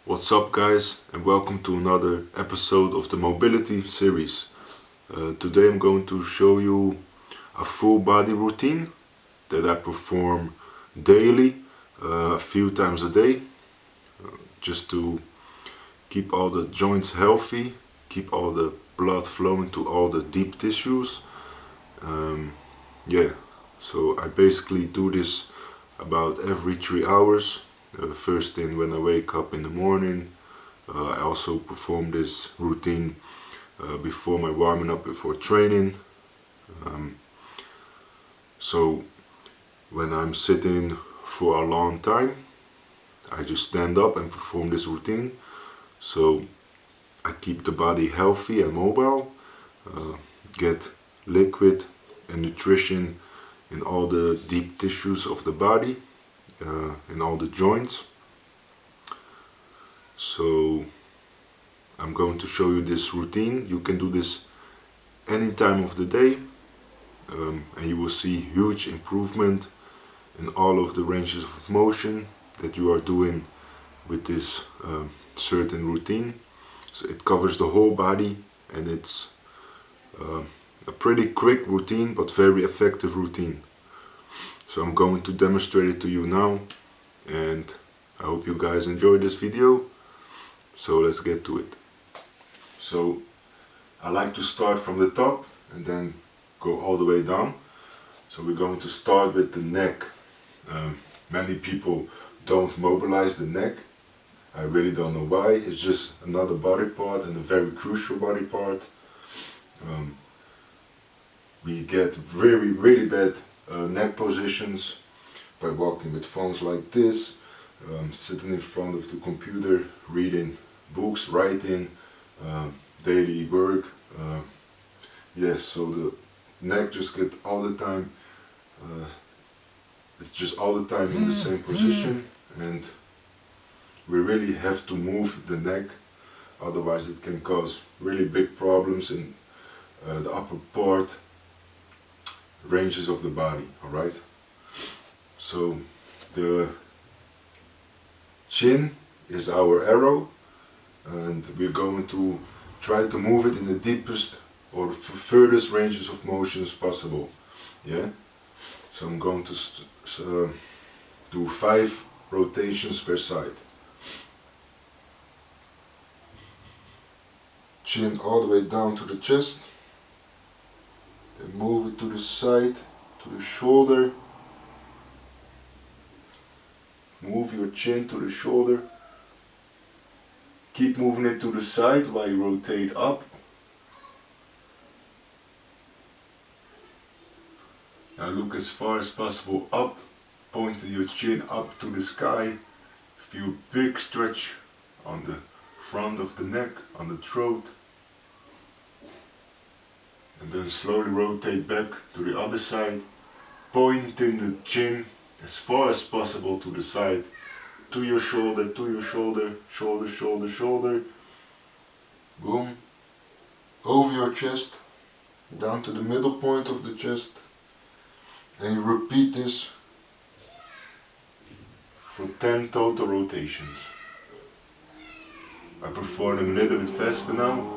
What's up guys, and welcome to another episode of the mobility series. Today I'm going to show you a full body routine that I perform daily, a few times a day, just to keep all the joints healthy, keep all the blood flowing to all the deep tissues. Yeah, so I basically do this about every 3 hours. First thing when I wake up in the morning. I also perform this routine before my warming up, before training. So when I'm sitting for a long time, I just stand up and perform this routine. So I keep the body healthy and mobile, get liquid and nutrition in all the deep tissues of the body, in all the joints. So I'm going to show you this routine. You can do this any time of the day, and you will see huge improvement in all of the ranges of motion that you are doing with this certain routine. So it covers the whole body, and it's a pretty quick routine but very effective routine. So I'm going to demonstrate it to you now, and I hope you guys enjoyed this video. So let's get to it. So I like to start from the top and then go all the way down. So we're going to start with the neck. Many people don't mobilize the neck. I really don't know why. It's just another body part and a very crucial body part. We get really bad neck positions by walking with phones like this, sitting in front of the computer, reading books, writing, daily work. Yes, so the neck just get all the time, it's just all the time in the same position, and we really have to move the neck, otherwise it can cause really big problems in the upper part ranges of the body. Alright, so the chin is our arrow, and we're going to try to move it in the deepest or furthest ranges of motion as possible. Yeah, so I'm going to do 5 rotations per side. Chin all the way down to the chest, then move it to the side, to the shoulder. Move your chin to the shoulder. Keep moving it to the side while you rotate up. Now look as far as possible up, pointing your chin up to the sky. Feel big stretch on the front of the neck, on the throat. And then slowly rotate back to the other side, pointing the chin as far as possible to the side, to your shoulder, shoulder, shoulder, shoulder. Boom. Over your chest, down to the middle point of the chest. And you repeat this for 10 total rotations. I perform them a little bit faster now.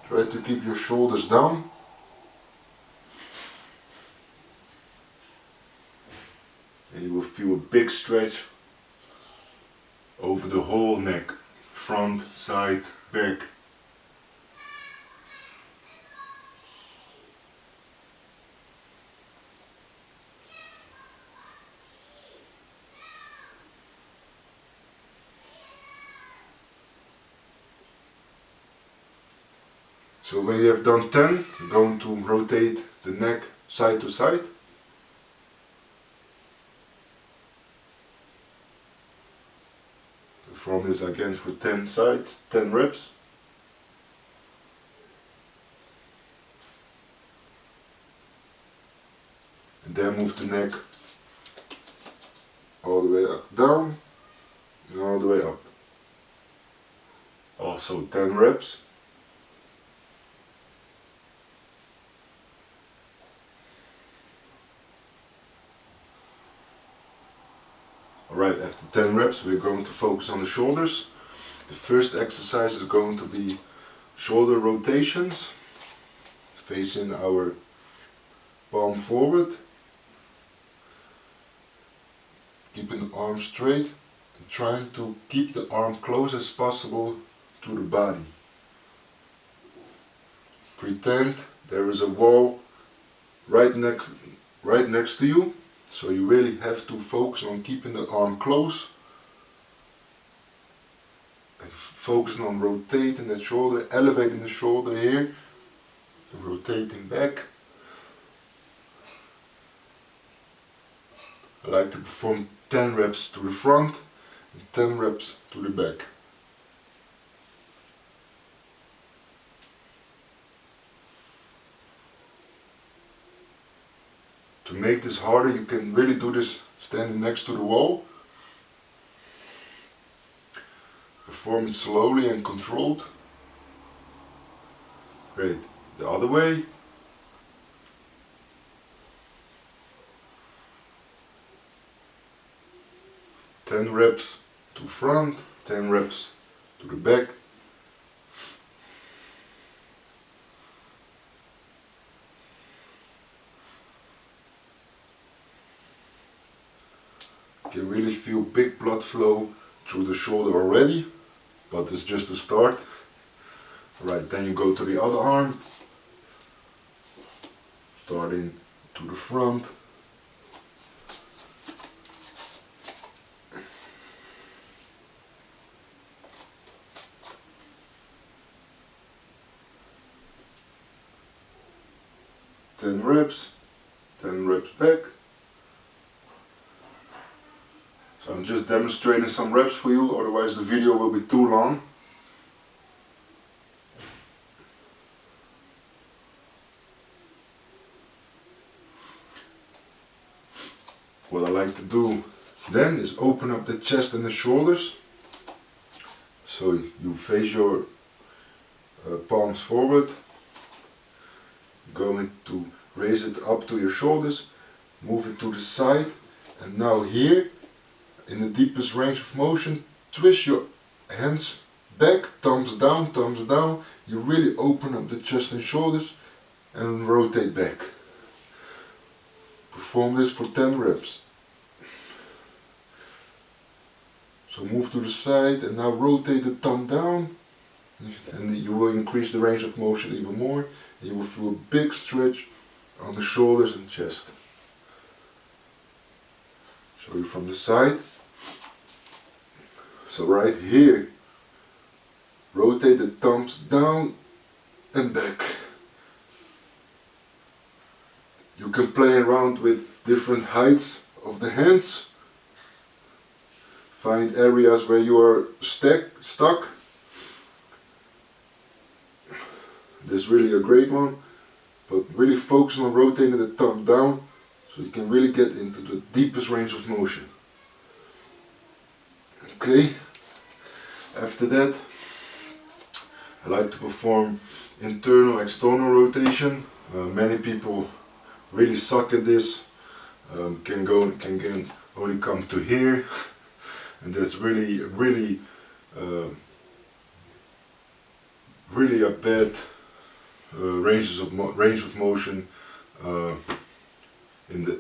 Try to keep your shoulders down. And you will feel a big stretch over the whole neck, front, side, back. So when you have done 10, you're going to rotate the neck side to side. Perform this again for 10 sides, 10 reps. And then move the neck all the way up, down, and all the way up. Also 10 reps. Alright, after 10 reps we're going to focus on the shoulders. The first exercise is going to be shoulder rotations, facing our palm forward, keeping the arm straight and trying to keep the arm close as possible to the body. Pretend there is a wall right next to you, so you really have to focus on keeping the arm close and focusing on rotating that shoulder, elevating the shoulder here and rotating back. I like to perform 10 reps to the front and 10 reps to the back. To make this harder, you can really do this standing next to the wall. Perform it slowly and controlled. Great. The other way. Ten reps to front, 10 reps to the back. You can really feel big blood flow through the shoulder already, but it's just a start. Right, then you go to the other arm, starting to the front. Ten reps back. So I'm just demonstrating some reps for you, otherwise the video will be too long. What I like to do then is open up the chest and the shoulders. So you face your palms forward, going to raise it up to your shoulders, move it to the side, and now here, in the deepest range of motion, twist your hands back, thumbs down, you really open up the chest and shoulders and rotate back. Perform this for 10 reps. So move to the side and now rotate the thumb down, and you will increase the range of motion even more. You will feel a big stretch on the shoulders and chest. Show you from the side. So right here, rotate the thumbs down and back. You can play around with different heights of the hands. Find areas where you are stuck. This is really a great one, but really focus on rotating the thumb down so you can really get into the deepest range of motion. Okay, after that I like to perform internal external rotation. Many people really suck at this, can only come to here, and that's really a bad range of motion in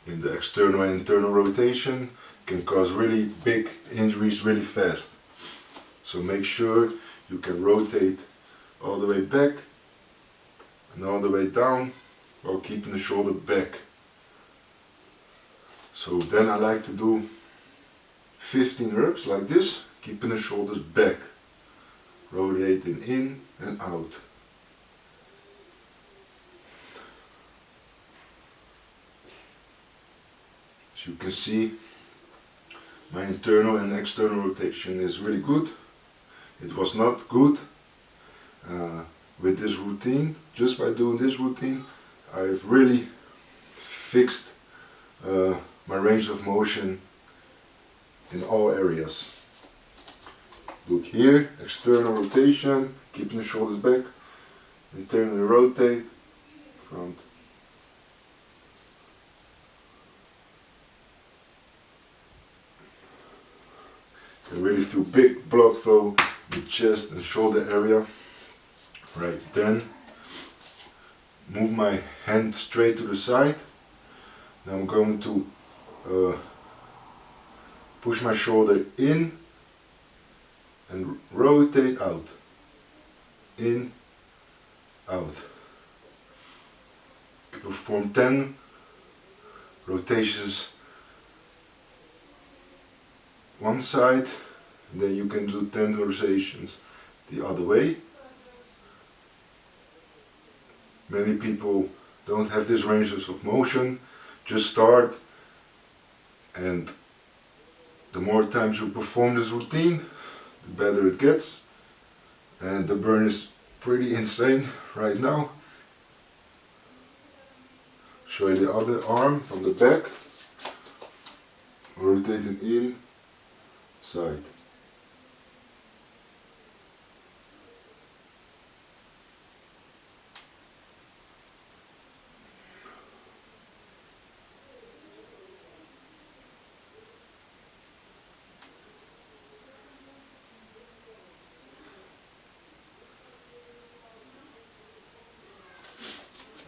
the external and internal rotation. Can cause really big injuries really fast. So make sure you can rotate all the way back and all the way down while keeping the shoulder back. So then I like to do 15 reps like this, keeping the shoulders back, rotating in and out. As you can see, my internal and external rotation is really good. It was not good with this routine. Just by doing this routine, I've really fixed my range of motion in all areas. Look here, external rotation, keeping the shoulders back, internally rotate, front. I really feel big blood flow in the chest and shoulder area. Right, then move my hand straight to the side. Now I'm going to push my shoulder in and rotate out. In, out. Perform 10 rotations one side, and then you can do 10 rotations the other way. Many people don't have this ranges of motion. Just start, and the more times you perform this routine, the better it gets. And the burn is pretty insane right now. Show you the other arm from the back. Rotating in, side.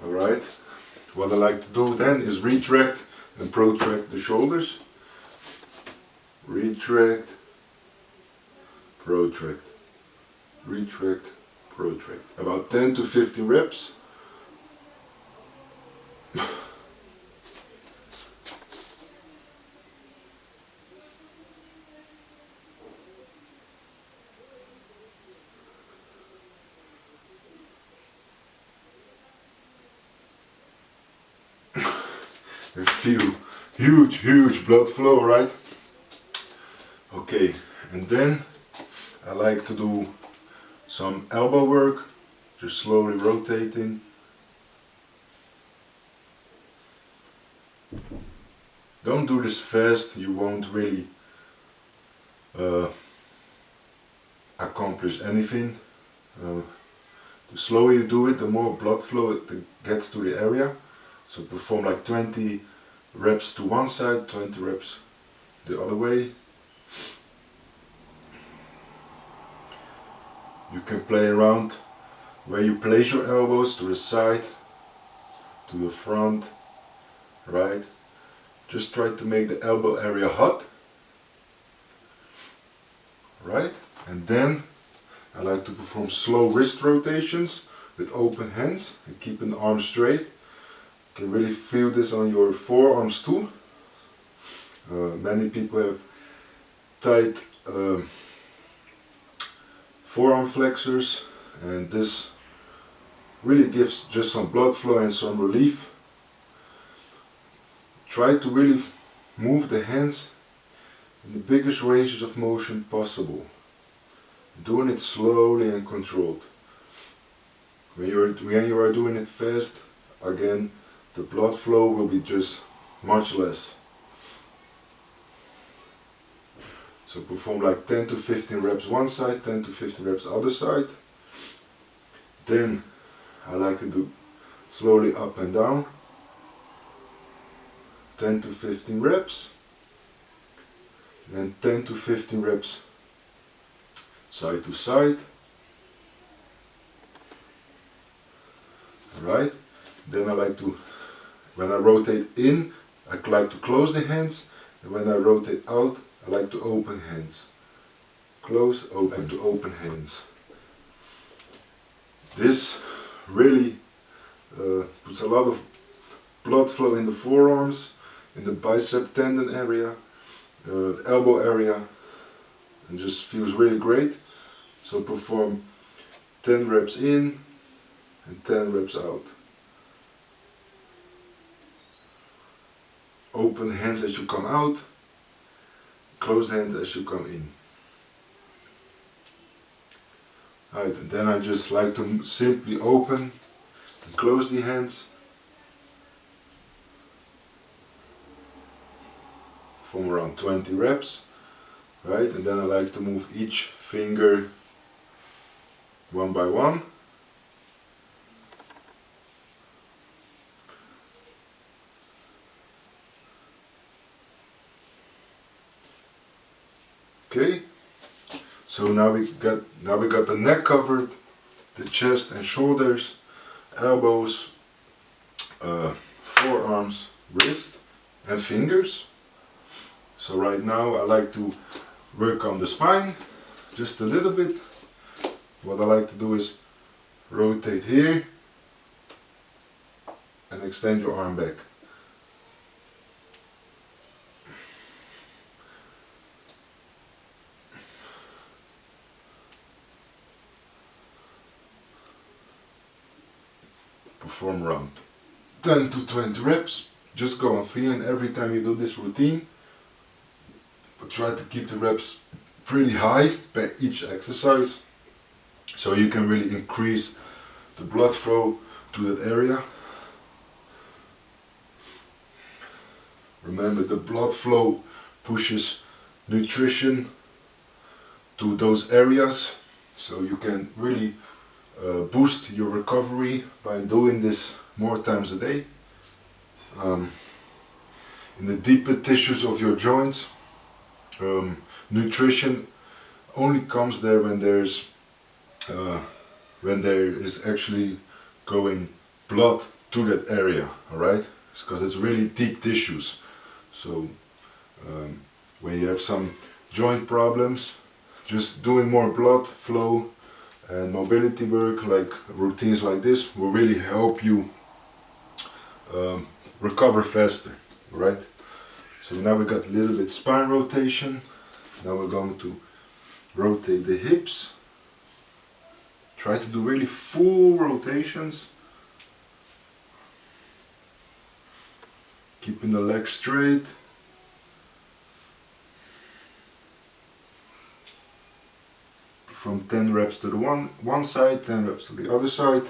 Alright, what I like to do then is retract and protract the shoulders. Retract, protract, retract, protract. About 10 to 15 reps. I feel huge blood flow, right? Okay, and then I like to do some elbow work, just slowly rotating. Don't do this fast, you won't really accomplish anything. The slower you do it, the more blood flow it gets to the area. So perform like 20 reps to one side, 20 reps the other way. You can play around where you place your elbows, to the side, to the front, right? Just try to make the elbow area hot, right? And then I like to perform slow wrist rotations with open hands and keeping the arms straight. You can really feel this on your forearms too. Many people have tight forearm flexors, and this really gives just some blood flow and some relief. Try to really move the hands in the biggest ranges of motion possible. Doing it slowly and controlled. When you are doing it fast, again, the blood flow will be just much less. So perform like 10 to 15 reps one side, 10 to 15 reps other side. Then I like to do slowly up and down. 10 to 15 reps. Then 10 to 15 reps side to side. Alright. Then I like to, when I rotate in, I like to close the hands, and when I rotate out, I like to open hands. Close, open, to open hands. This really puts a lot of blood flow in the forearms, in the bicep tendon area, the elbow area, and just feels really great. So perform 10 reps in and 10 reps out. Open hands as you come out, close hands as you come in. Right, and then I just like to simply open and close the hands. From around 20 reps, right? And then I like to move each finger one by one. Okay, So now we got the neck covered, the chest and shoulders, elbows, forearms, wrist and fingers. So right now I like to work on the spine just a little bit. What I like to do is rotate here and extend your arm back. Perform around 10 to 20 reps. Just go on feeling every time you do this routine. But try to keep the reps pretty high per each exercise, so you can really increase the blood flow to that area. Remember, the blood flow pushes nutrition to those areas, so you can really boost your recovery by doing this more times a day. In the deeper tissues of your joints, nutrition only comes there when there is actually going blood to that area, alright? Because it's really deep tissues. So when you have some joint problems, just doing more blood flow and mobility work, like routines like this, will really help you recover faster, right? So now we got a little bit spine rotation. Now we're going to rotate the hips. Try to do really full rotations. Keeping the leg straight. From 10 reps to the one side, 10 reps to the other side.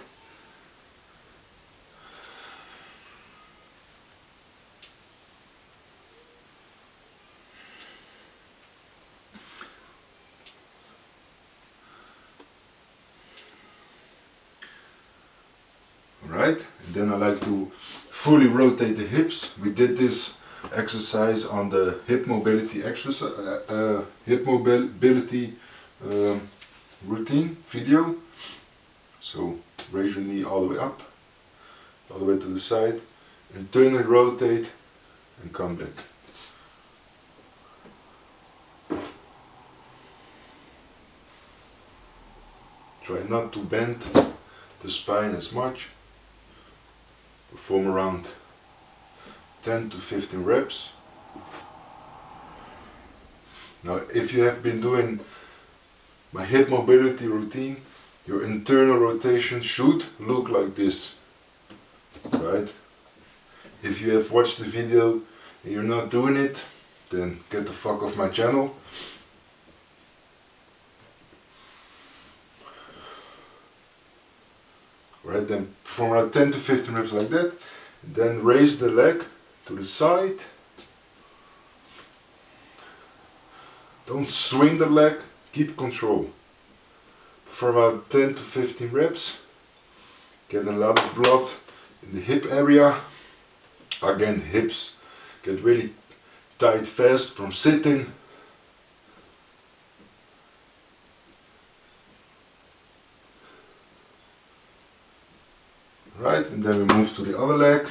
Alright, and then I like to fully rotate the hips. We did this exercise on the hip mobility routine video. So raise your knee all the way up, all the way to the side, and turn and rotate and come back. Try not to bend the spine as much. Perform around 10 to 15 reps. Now, if you have been doing my hip mobility routine, your internal rotation should look like this, right? If you have watched the video and you're not doing it, then get the fuck off my channel. Right, then perform around 10 to 15 reps like that. Then raise the leg to the side. Don't swing the leg, keep control. For about 10 to 15 reps. Get a lot of blood in the hip area. Again, the hips get really tight fast from sitting. Right, and then we move to the other leg.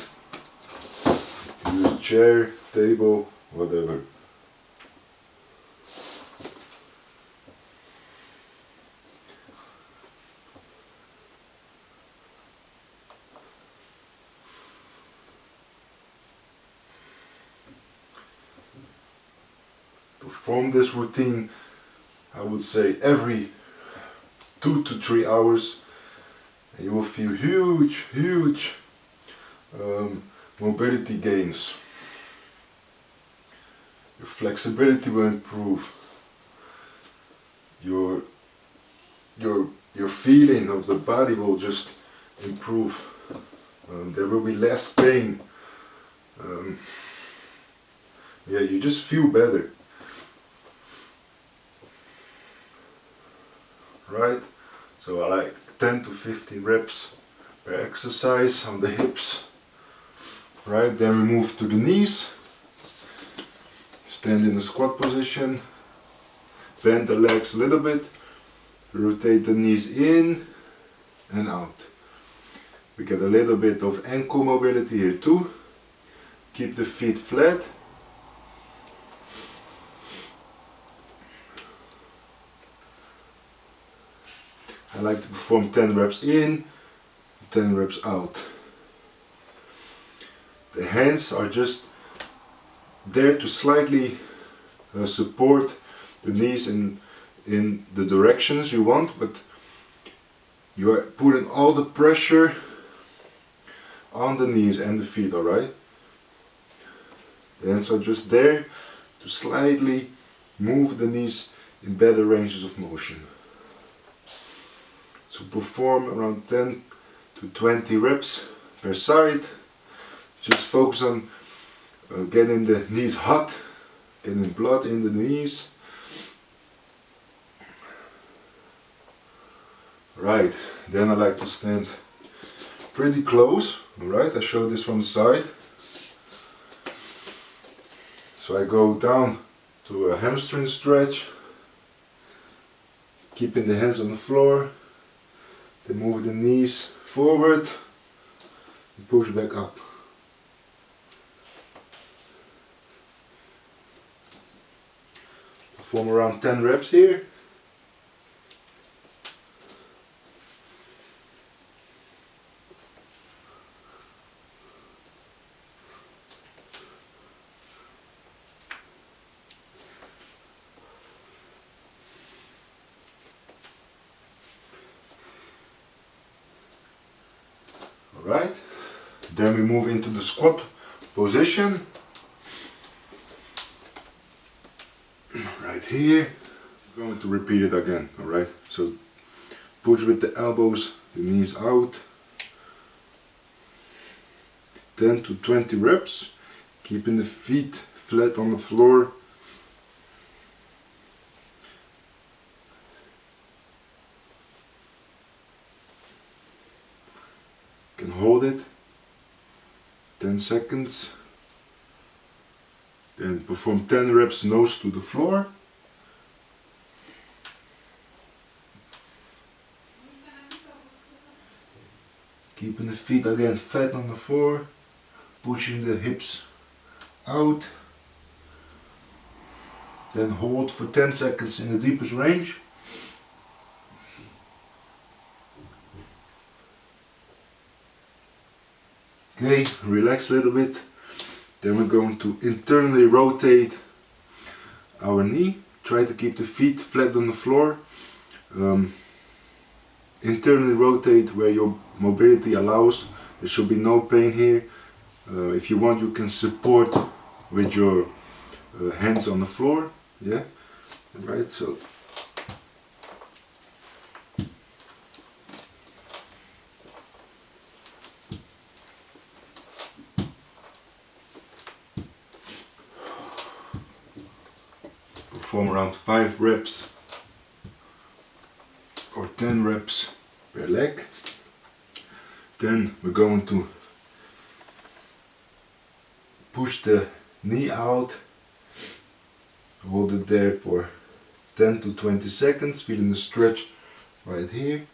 Use chair, table, whatever. Perform this routine, I would say, every 2 to 3 hours. And you will feel huge mobility gains. Your flexibility will improve. Your feeling of the body will just improve. There will be less pain. Yeah, you just feel better. Right? So I like 10 to 15 reps per exercise on the hips. Right, then we move to the knees. Stand in the squat position. bend the legs a little bit, rotate the knees in and out. We get a little bit of ankle mobility here too. Keep the feet flat. I like to perform 10 reps in, 10 reps out. The hands are just there to slightly support the knees in the directions you want, but you are putting all the pressure on the knees and the feet, alright? The hands are just there to slightly move the knees in better ranges of motion. So perform around 10 to 20 reps per side. Just focus on getting the knees hot, getting blood in the knees. Right, then I like to stand pretty close. Alright, I show this from the side. So I go down to a hamstring stretch, keeping the hands on the floor, then move the knees forward and push back up. Perform around 10 reps here. Alright, then we move into the squat position. Right here, I'm going to repeat it again, alright? So push with the elbows, the knees out. 10 to 20 reps, keeping the feet flat on the floor. You can hold it 10 seconds. Then perform 10 reps nose to the floor. Keeping the feet again flat on the floor, pushing the hips out. Then hold for 10 seconds in the deepest range. Okay, relax a little bit. Then we're going to internally rotate our knee. Try to keep the feet flat on the floor. Internally rotate where your mobility allows. There should be no pain here. If you want, you can support with your hands on the floor. Yeah, right. So. Perform around 5 reps or 10 reps per leg. Then we're going to push the knee out, hold it there for 10 to 20 seconds, feeling the stretch right here.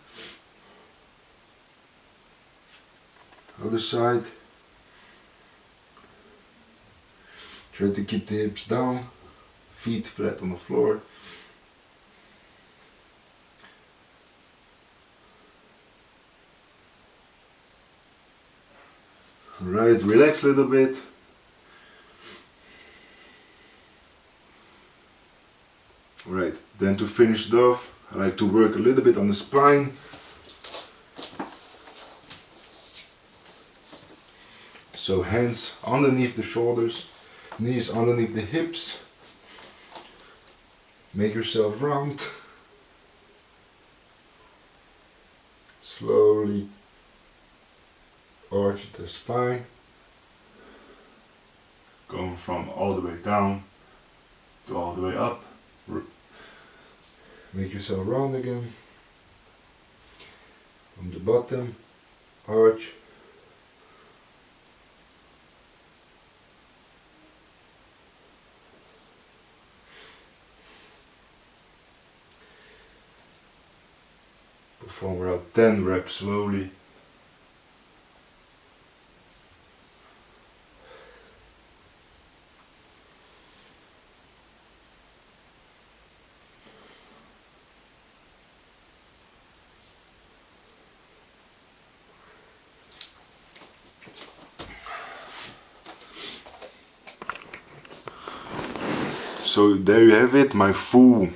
Other side. Try to keep the hips down, feet flat on the floor. Alright, relax a little bit. Alright, then to finish it off, I like to work a little bit on the spine. So hands underneath the shoulders, knees underneath the hips. Make yourself round. Slowly arch the spine. Going from all the way down to all the way up. Make yourself round again. From the bottom, arch. Perform around 10 reps slowly. So there you have it, my full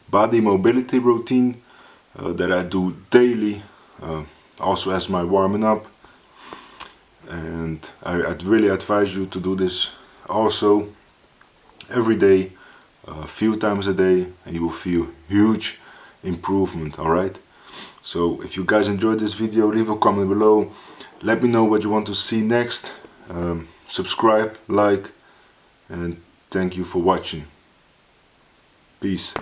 body mobility routine that I do daily, also as my warming up. And I'd really advise you to do this also every day, a few times a day, and you will feel huge improvement. Alright, so if you guys enjoyed this video, leave a comment below, let me know what you want to see next. Subscribe, like, and thank you for watching. Peace.